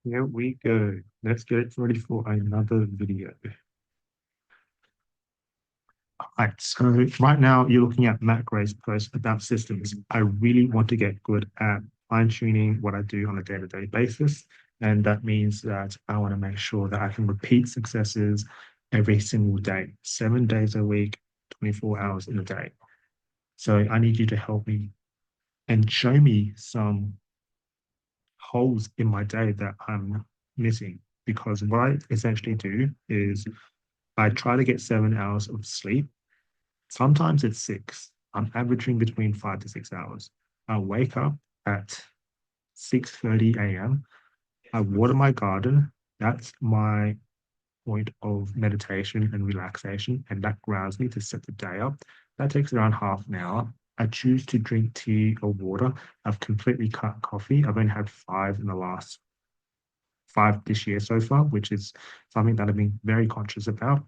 Here we go. Let's get ready for another video. All right, so right now you're looking at Matt Gray's post about systems. I really want to get good at fine-tuning what I do on a day-to-day basis. And that means that I want to make sure that I can repeat successes every single day, 7 days a week, 24 hours in a day. So I need you to help me and show me some holes in my day that I'm missing. Because what I essentially do is I try to get 7 hours of sleep. Sometimes it's six. I'm averaging between 5 to 6 hours. I wake up at 6:30 a.m. I water my garden. That's my point of meditation and relaxation, and that grounds me to set the day up. That takes around half an hour. I choose to drink tea or water. I've completely cut coffee. I've only had five in the last five this year so far, which is something that I've been very conscious about.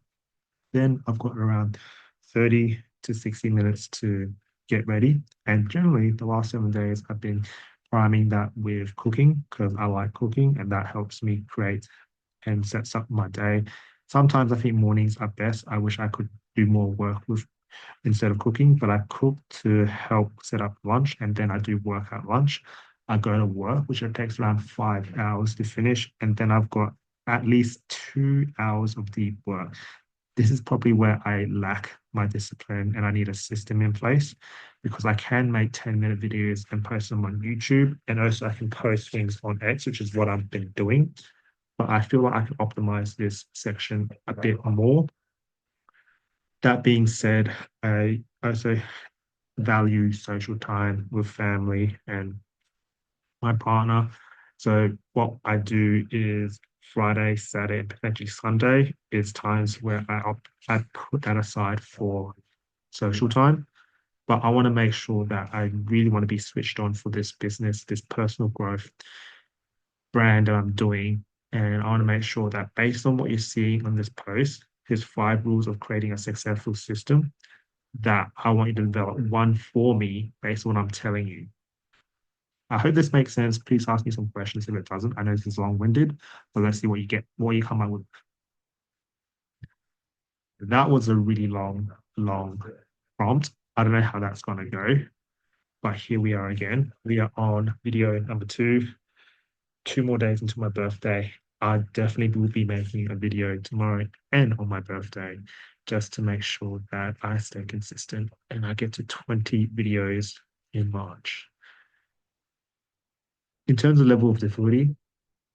Then I've got around 30 to 60 minutes to get ready. And generally, the last 7 days, I've been priming that with cooking because I like cooking and that helps me create and sets up my day. Sometimes I think mornings are best. I wish I could do more work with instead of cooking, but I cook to help set up lunch and then I do work at lunch. I go to work, which it takes around 5 hours to finish, and then I've got at least 2 hours of deep work. This is probably where I lack my discipline and I need a system in place because I can make 10-minute videos and post them on YouTube. And also I can post things on X, which is what I've been doing. But I feel like I can optimize this section a bit more. That being said, I also value social time with family and my partner. So what I do is Friday, Saturday, and potentially Sunday is times where I put that aside for social time. But I want to make sure that I really want to be switched on for this business, this personal growth brand that I'm doing. And I want to make sure that based on what you're seeing on this post, here's 5 rules of creating a successful system that I want you to develop one for me based on what I'm telling you. I hope this makes sense. Please ask me some questions if it doesn't. I know this is long-winded, but let's see what you get, what you come up with. That was a really long prompt. I don't know how that's going to go, but here we are again. We are on video number two, 2 more days until my birthday. I definitely will be making a video tomorrow and on my birthday just to make sure that I stay consistent and I get to 20 videos in March. In terms of level of difficulty,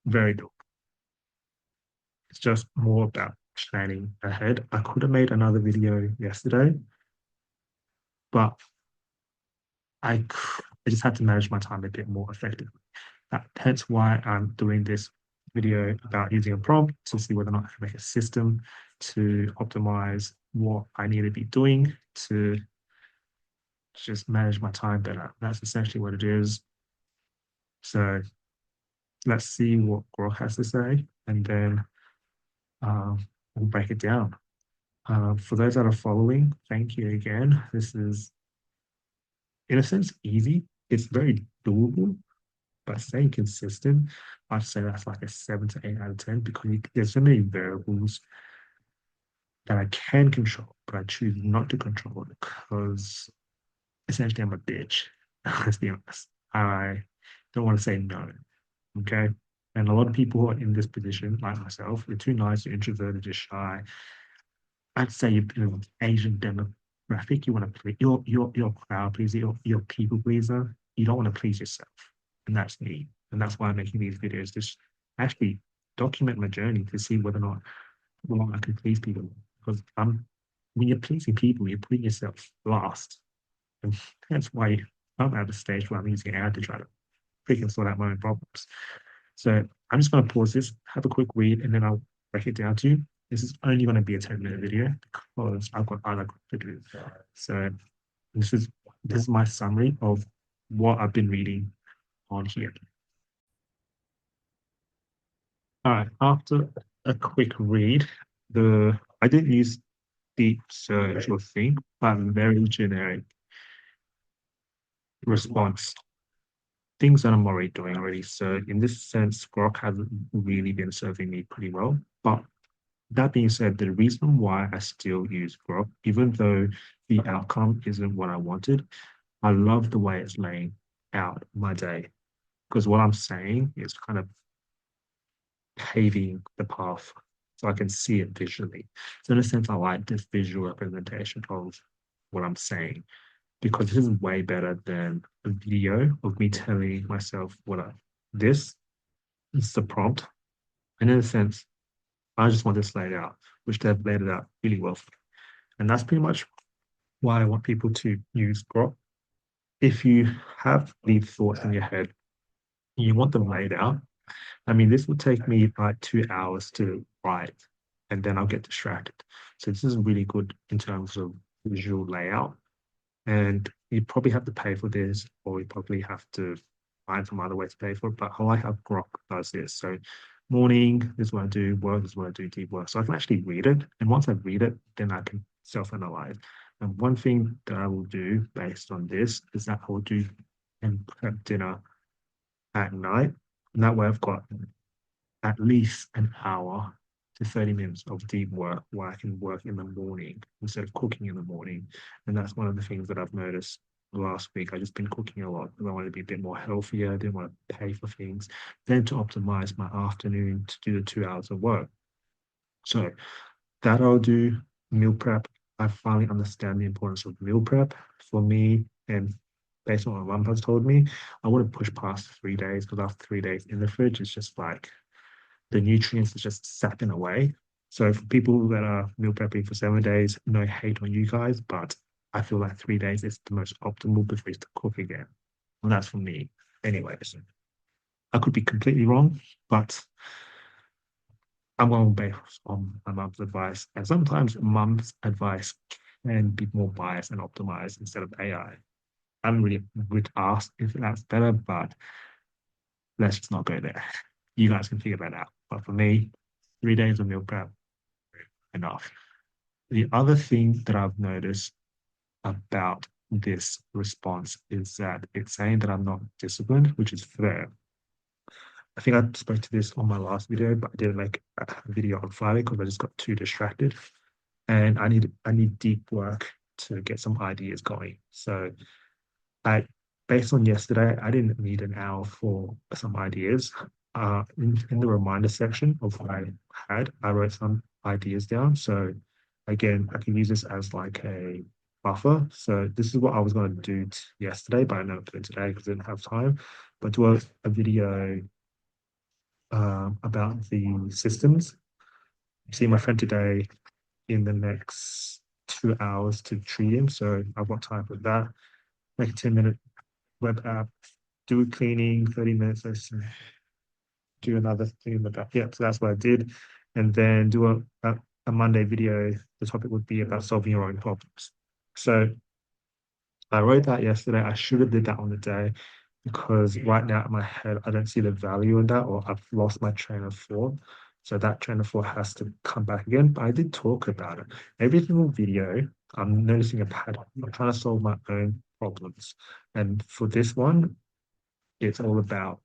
very dope. It's just more about planning ahead. I could have made another video yesterday, but I just had to manage my time a bit more effectively. Hence why I'm doing this video about using a prompt to see whether or not I can make a system to optimize what I need to be doing to just manage my time better. That's essentially what it is. So let's see what Grok has to say, and then we'll break it down. For those that are following, thank you again. This is, in a sense, easy. It's very doable, but staying consistent, I'd say that's like a 7 to 8 out of 10 because there's so many variables that I can control, but I choose not to control it because essentially I'm a bitch. Let's be honest. I don't want to say no. Okay. And a lot of people who are in this position, like myself, you're too nice, you're introverted, you're shy. I'd say you're in an Asian demographic. You want to please, you're a crowd pleaser, you're a people pleaser. You don't want to please yourself. And that's me. And that's why I'm making these videos, just actually document my journey to see whether or not I can please people. Because when you're pleasing people, you're putting yourself last. And that's why I'm at the stage where I'm using AI to try to freaking sort out my own problems. So I'm just going to pause this, have a quick read, and then I'll break it down to you. This is only going to be a 10-minute video because I've got other to do. So this is this is my summary of what I've been reading on here. All right, after a quick read, I didn't use deep search or think, but very generic response. things that I'm already doing already. So in this sense, Grok has really been serving me pretty well. But that being said, the reason why I still use Grok, even though the outcome isn't what I wanted, I love the way it's laying out my day. Because what I'm saying is kind of paving the path so I can see it visually. So in a sense, I like this visual representation of what I'm saying because this is way better than a video of me telling myself what I this is the prompt. And in a sense, I just want this laid out, which they've laid it out really well. And that's pretty much why I want people to use Grok. If you have these thoughts in your head, you want them laid out. I mean, this will take me like 2 hours to write, and then I'll get distracted. So this is really good in terms of visual layout. And you probably have to pay for this, or you probably have to find some other way to pay for it. But I like how Grok does this. So morning, this is what I do, work this is what I do, deep work. So I can actually read it. And once I read it, then I can self-analyze. And one thing that I will do based on this is that I will do and prep dinner at night. And that way I've got at least an hour to 30 minutes of deep work where I can work in the morning instead of cooking in the morning. And that's one of the things that I've noticed last week. I've just been cooking a lot because I want to be a bit more healthier. I didn't want to pay for things. Then to optimize my afternoon to do the 2 hours of work. So that I'll do meal prep. I finally understand the importance of meal prep for me. And based on what my mum has told me, I wouldn't push past 3 days because after 3 days in the fridge, it's just like the nutrients are just sapping away. So for people that are meal prepping for 7 days, no hate on you guys, but I feel like 3 days is the most optimal before you to cook again. And that's for me. Anyways, I could be completely wrong, but I'm going based on my mum's advice. And sometimes mum's advice can be more biased and optimized instead of AI. I'm really would ask if that's better, but let's just not go there. You guys can figure that out. But for me, 3 days of meal prep, enough. The other thing that I've noticed about this response is that it's saying that I'm not disciplined, which is fair. I think I spoke to this on my last video, but I didn't make a video on Friday because I just got too distracted. And I need deep work to get some ideas going. So I based on yesterday, I didn't need an hour for some ideas. In the reminder section of what I had, I wrote some ideas down. So again, I can use this as like a buffer. So this is what I was going to do yesterday, but I know to do it today because I didn't have time. But do a video about the systems. See my friend today in the next 2 hours to treat him. So I've got time for that. Make a 10-minute web app, do a cleaning, 30 minutes, let's do another thing in the back. Yeah, so that's what I did. And then do a Monday video. The topic would be about solving your own problems. So I wrote that yesterday. I should have did that on the day because right now in my head, I don't see the value in that or I've lost my train of thought. So that train of thought has to come back again. But I did talk about it. Every single video, I'm noticing a pattern. I'm trying to solve my own problems. And for this one, it's all about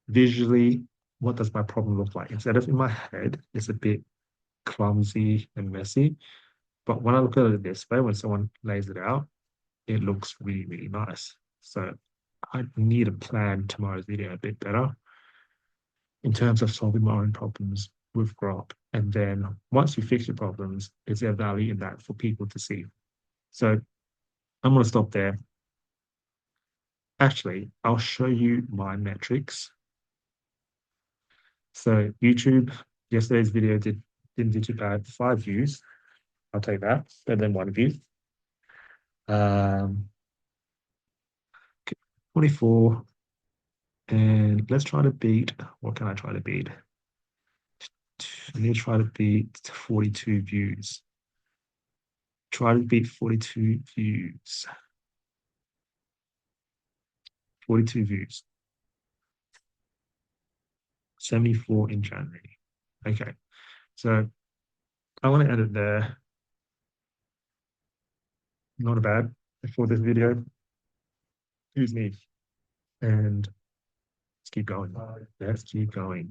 visually, what does my problem look like? Instead of in my head, it's a bit clumsy and messy. But when I look at it this way, when someone lays it out, it looks really, really nice. So I need to plan tomorrow's video a bit better in terms of solving my own problems with Grok. And then once you fix your problems, is there value in that for people to see? So I'm going to stop there. Actually, I'll show you my metrics. So YouTube, yesterday's video didn't do too bad. 5 views. I'll take that. Better than 1 view. 24. And let's try to beat, what can I try to beat? I need to try to beat 42 views. Try to beat 42 views. 42 views. 74 in January. Okay. So I want to edit there. Not bad for this video. Excuse me. And let's keep going. Let's keep going.